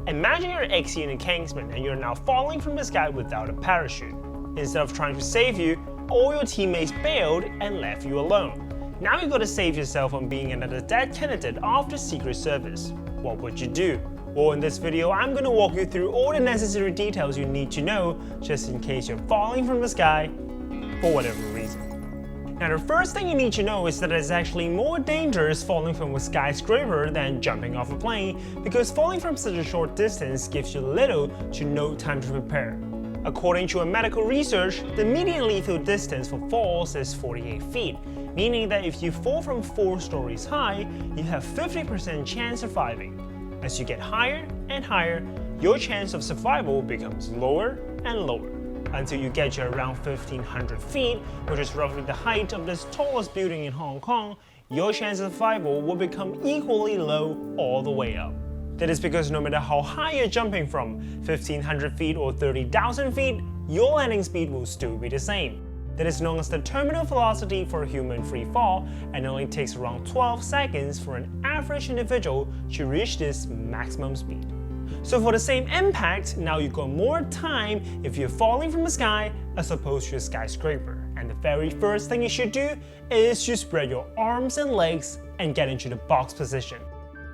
Imagine you're Eggsy in a Kingsman and you're now falling from the sky without a parachute. Instead of trying to save you, all your teammates bailed and left you alone. Now you gotta save yourself from being another dead candidate of the Secret Service. What would you do? Well, in this video, I'm gonna walk you through all the necessary details you need to know just in case you're falling from the sky for whatever reason. Now, the first thing you need to know is that it's actually more dangerous falling from a skyscraper than jumping off a plane, because falling from such a short distance gives you little to no time to prepare. According to a medical research, the median lethal distance for falls is 48 feet, meaning that if you fall from 4 stories high, you have 50% chance of surviving. As you get higher and higher, your chance of survival becomes lower and lower, until you get to around 1,500 feet, which is roughly the height of this tallest building in Hong Kong. Your chance of survival will become equally low all the way up. That is because no matter how high you're jumping from, 1,500 feet or 30,000 feet, your landing speed will still be the same. That is known as the terminal velocity for a human free fall, and it only takes around 12 seconds for an average individual to reach this maximum speed. So for the same impact, now you've got more time if you're falling from the sky as opposed to a skyscraper. And the very first thing you should do is to spread your arms and legs and get into the box position.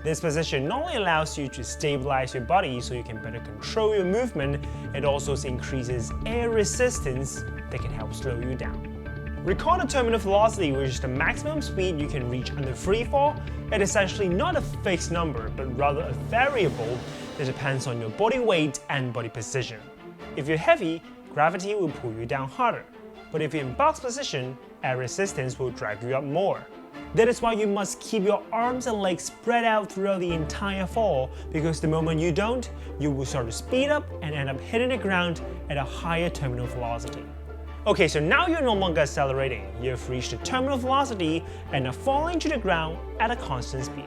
This position not only allows you to stabilize your body so you can better control your movement, it also increases air resistance that can help slow you down. Recall the terminal velocity, which is the maximum speed you can reach under free fall. It is actually not a fixed number, but rather a variable that depends on your body weight and body position. If you're heavy, gravity will pull you down harder. But if you're in box position, air resistance will drag you up more. That is why you must keep your arms and legs spread out throughout the entire fall, because the moment you don't, you will start to speed up and end up hitting the ground at a higher terminal velocity. Okay, so now you're no longer accelerating. You've reached the terminal velocity and are falling to the ground at a constant speed.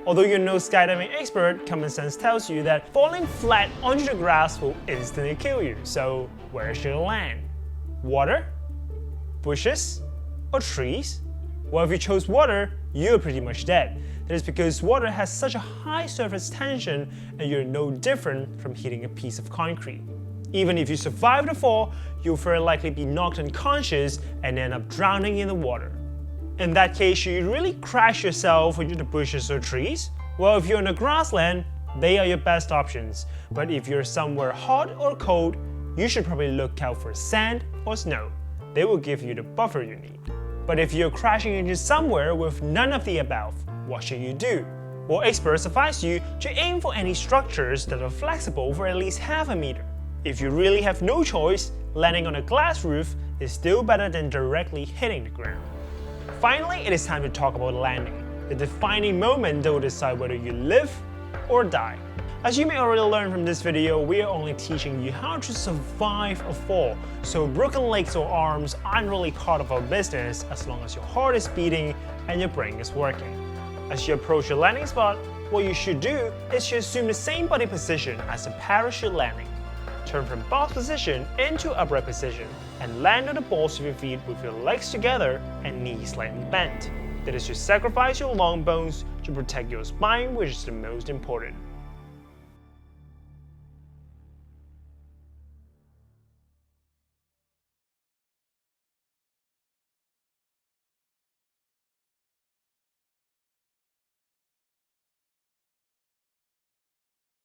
Although you're no skydiving expert, common sense tells you that falling flat onto the grass will instantly kill you. So where should you land? Water? Bushes? Or trees? Well, if you chose water, you're pretty much dead. That is because water has such a high surface tension and you're no different from hitting a piece of concrete. Even if you survive the fall, you'll very likely be knocked unconscious and end up drowning in the water. In that case, should you really crash yourself into the bushes or trees? Well, if you're in a grassland, they are your best options. But if you're somewhere hot or cold, you should probably look out for sand or snow. They will give you the buffer you need. But if you're crashing into somewhere with none of the above, what should you do? Well, experts advise you to aim for any structures that are flexible for at least half a meter. If you really have no choice, landing on a glass roof is still better than directly hitting the ground. Finally, it is time to talk about landing, the defining moment that will decide whether you live or die. As you may already learn from this video, we are only teaching you how to survive a fall, so broken legs or arms aren't really part of our business as long as your heart is beating and your brain is working. As you approach your landing spot, what you should do is to assume the same body position as a parachute landing. Turn from box position into upright position and land on the balls of your feet with your legs together and knees slightly bent. That is to sacrifice your long bones to protect your spine, which is the most important.